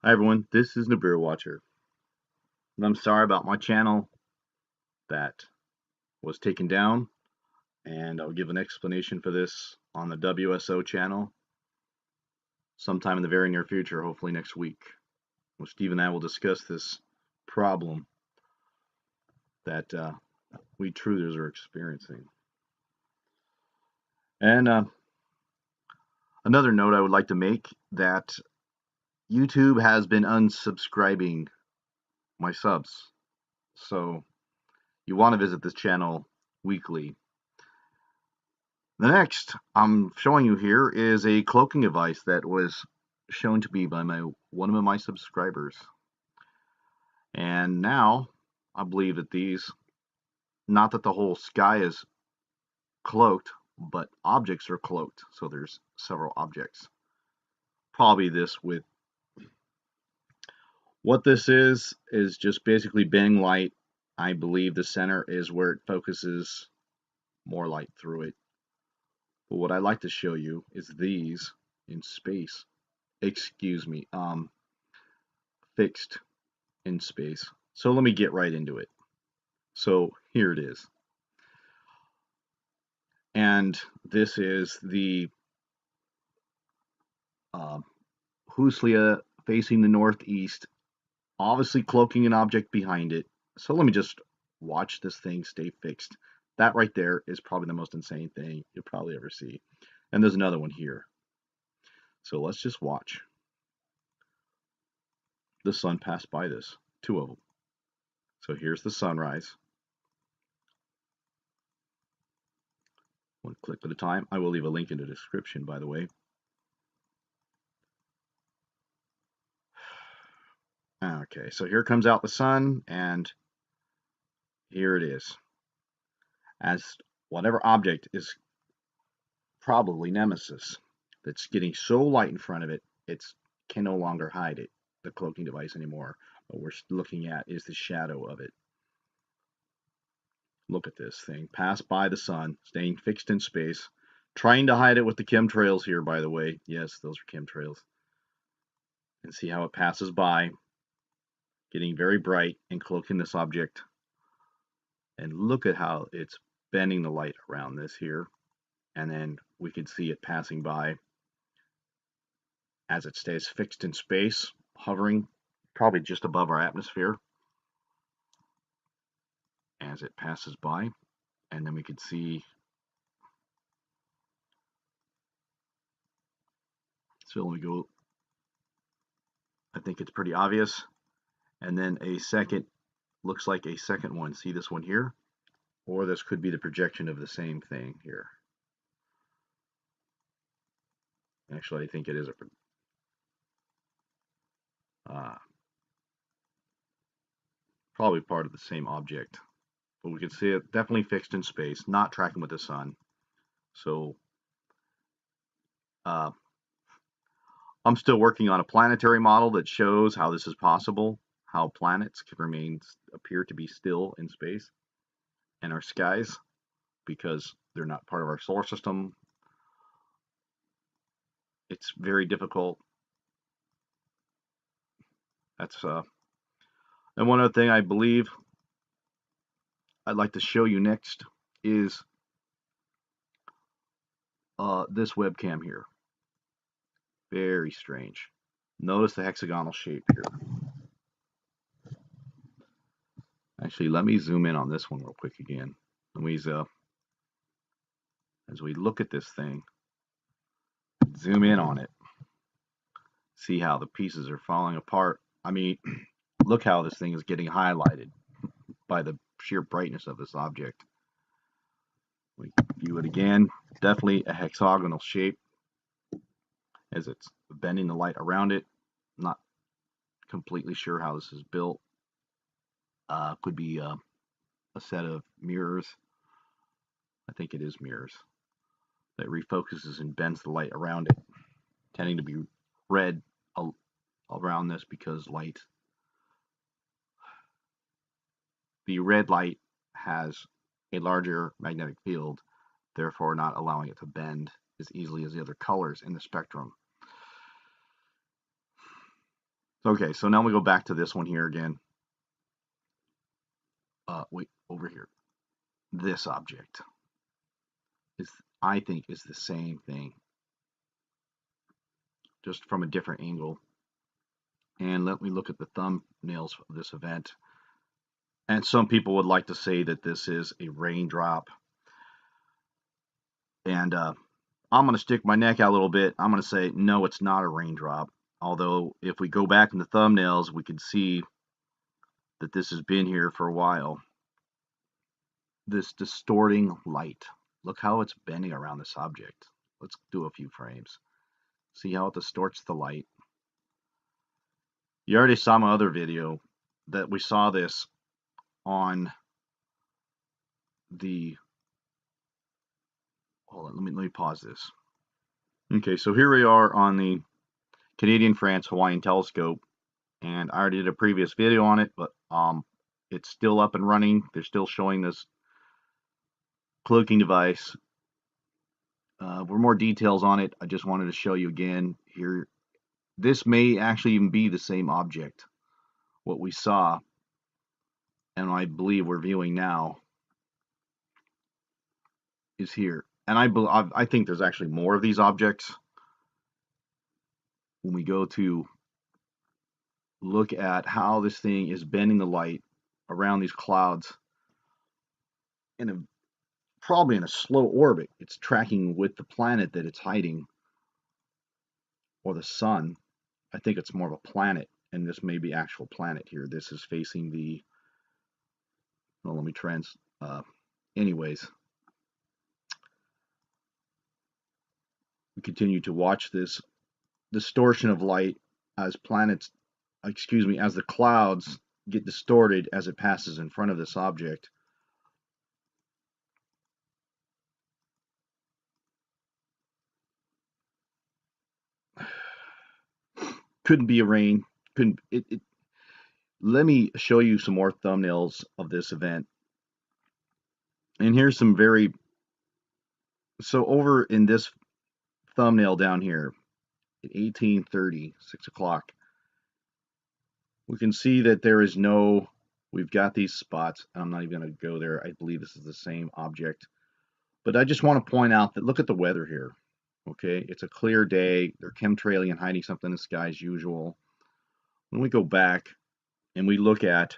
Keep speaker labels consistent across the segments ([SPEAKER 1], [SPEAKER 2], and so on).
[SPEAKER 1] Hi everyone, this is Nibiru Watcher. And I'm sorry about my channel that was taken down, and I'll give an explanation for this on the WSO channel sometime in the very near future, hopefully next week. Well, Steve and I will discuss this problem that we truthers are experiencing. And another note I would like to make that YouTube has been unsubscribing my subs. So you want to visit this channel weekly. The next I'm showing you here is a cloaking device that was shown to be by one of my subscribers. And now I believe that these, not that the whole sky is cloaked, but objects are cloaked. So there's several objects. Probably this with what this is just basically bending light. I believe the center is where it focuses more light through it. But what I'd like to show you is these in space. Excuse me, fixed in space. So let me get right into it. So here it is. And this is the uh, Huslia facing the northeast, obviously cloaking an object behind it. So let me just watch this thing stay fixed. That right there is probably the most insane thing you'll probably ever see. And there's another one here. So let's just watch the sun pass by this, two of them. So here's the sunrise. One click at a time. I will leave a link in the description, by the way. Okay, so here comes out the sun, and here it is. As whatever object is probably Nemesis that's getting so light in front of it, it can no longer hide it, the cloaking device anymore. What we're looking at is the shadow of it. Look at this thing pass by the sun, staying fixed in space, trying to hide it with the chemtrails here, by the way. Yes, those are chemtrails. And see how it passes by, getting very bright and cloaking this object. And look at how it's bending the light around this here. And then we could see it passing by as it stays fixed in space, hovering probably just above our atmosphere as it passes by. And then we could see, so we go, I think it's pretty obvious. And then a second, looks like a second one. See this one here? Or this could be the projection of the same thing here. Actually, I think it is probably part of the same object. But we can see it definitely fixed in space, not tracking with the sun. So uh, I'm still working on a planetary model that shows how this is possible, how planets can appear to be still in space and our skies because they're not part of our solar system. It's very difficult. That's and one other thing I believe I'd like to show you next is this webcam here. Very strange. Notice the hexagonal shape here. Actually, let me zoom in on this one real quick again. Let me, as we look at this thing, zoom in on it. See how the pieces are falling apart. I mean, look how this thing is getting highlighted by the sheer brightness of this object. We view it again. Definitely a hexagonal shape as it's bending the light around it. Not completely sure how this is built. Could be a set of mirrors. I think it is mirrors that refocuses and bends the light around it, tending to be red around this because the red light has a larger magnetic field, therefore not allowing it to bend as easily as the other colors in the spectrum. Okay, so now we go back to this one here again. Wait, over here. This object is, I think, is the same thing, just from a different angle. And let me look at the thumbnails of this event. And some people would like to say that this is a raindrop. And I'm going to stick my neck out a little bit. I'm going to say, no, it's not a raindrop. Although, if we go back in the thumbnails, we can see that this has been here for a while. This distorting light. Look how it's bending around this object. Let's do a few frames. See how it distorts the light. You already saw my other video that we saw this on the, hold on, let me pause this. Okay, so here we are on the Canadian France Hawaiian telescope, and I already did a previous video on it, but it's still up and running. They're still showing this cloaking device. For more details on it, I just wanted to show you again here. This may actually even be the same object, what we saw, and I believe we're viewing now is here. And I think there's actually more of these objects. When we go to look at how this thing is bending the light around these clouds probably in a slow orbit, it's tracking with the planet that it's hiding, or the sun. I think it's more of a planet, and this may be actual planet here. This is facing the, well, let me anyways, we continue to watch this distortion of light as as the clouds get distorted as it passes in front of this object. Couldn't be a rain. Couldn't it? Let me show you some more thumbnails of this event. And here's some so over in this thumbnail down here at 18:30, 6 o'clock, we can see that there is we've got these spots. I'm not even going to go there. I believe this is the same object. But I just want to point out that look at the weather here. Okay, it's a clear day. They're chemtrailing and hiding something in the sky as usual. When we go back and we look at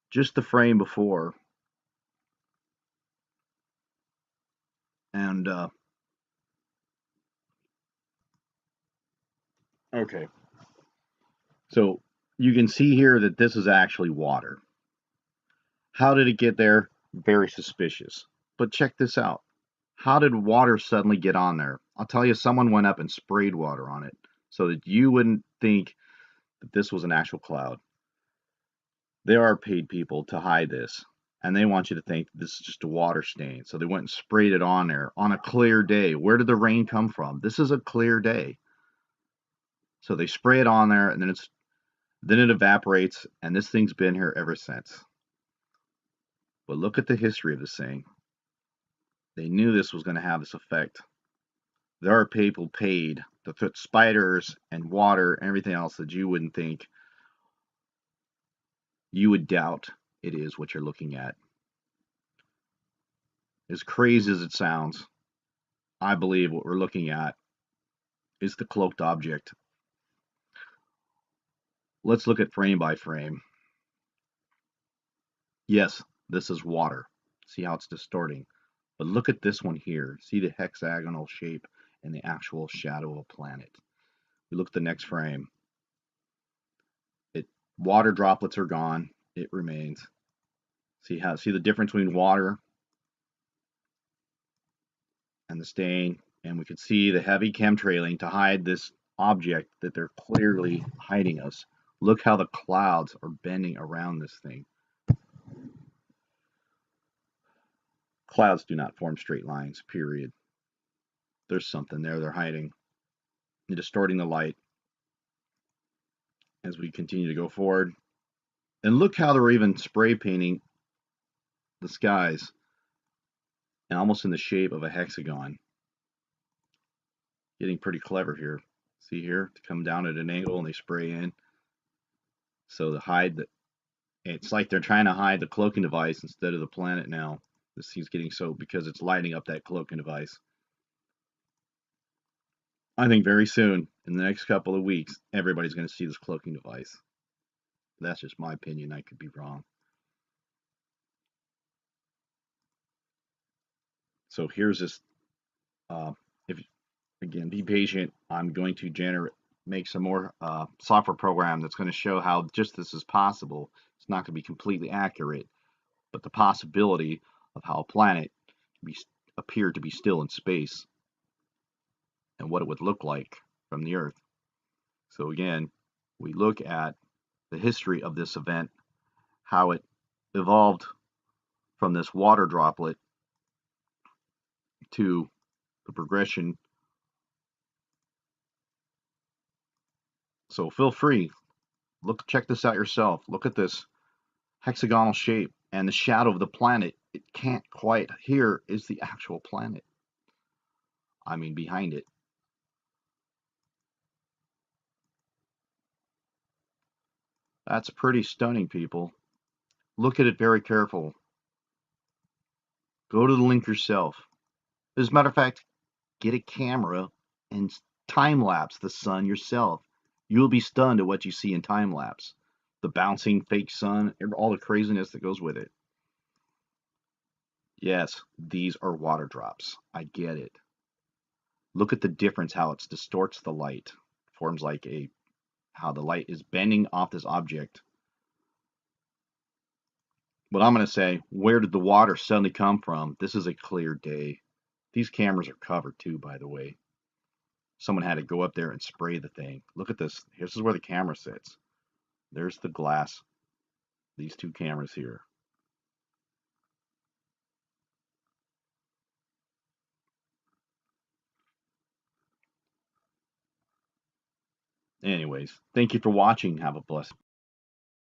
[SPEAKER 1] just the frame before, and okay, so you can see here that this is actually water. How did it get there? Very suspicious. But check this out. How did water suddenly get on there? I'll tell you, someone went up and sprayed water on it so that you wouldn't think that this was an actual cloud. There are paid people to hide this, and they want you to think this is just a water stain. So they went and sprayed it on there on a clear day. Where did the rain come from? This is a clear day. So they spray it on there, and then it evaporates, and this thing's been here ever since. But look at the history of this thing. They knew this was going to have this effect. There are people paid to put spiders and water and everything else that you wouldn't think, you would doubt it is what you're looking at. As crazy as it sounds, I believe what we're looking at is the cloaked object. Let's look at frame by frame. Yes, this is water. See how it's distorting. But look at this one here. See the hexagonal shape and the actual shadow of a planet. We look at the next frame. Water droplets are gone. It remains. See the difference between water and the stain, and we can see the heavy chemtrailing to hide this object that they're clearly hiding us. Look how the clouds are bending around this thing. Clouds do not form straight lines, period. There's something there they're hiding and distorting the light as we continue to go forward. And look how they're even spray painting the skies, and almost in the shape of a hexagon. Getting pretty clever here. See here, to come down at an angle and they spray in. So to hide the, it's like they're trying to hide the cloaking device instead of the planet now. This thing's getting so because it's lighting up that cloaking device. I think very soon, in the next couple of weeks, everybody's going to see this cloaking device. That's just my opinion. I could be wrong. So here's this. If again, be patient. I'm going to make some more software program that's going to show how just this is possible. It's not going to be completely accurate, but the possibility of how a planet can be appear to be still in space and what it would look like from the Earth. So again, we look at the history of this event, how it evolved from this water droplet to the progression. So feel free, check this out yourself. Look at this hexagonal shape and the shadow of the planet. It can't quite, here is the actual planet. I mean, behind it. That's pretty stunning, people. Look at it very careful. Go to the link yourself. As a matter of fact, get a camera and time lapse the sun yourself. You'll be stunned at what you see in time lapse. The bouncing fake sun, all the craziness that goes with it. Yes, these are water drops. I get it. Look at the difference, how it distorts the light. Forms like how the light is bending off this object. But I'm going to say, where did the water suddenly come from? This is a clear day. These cameras are covered too, by the way. Someone had to go up there and spray the thing. Look at this. This is where the camera sits. There's the glass. These two cameras here. Anyways, thank you for watching. Have a blessed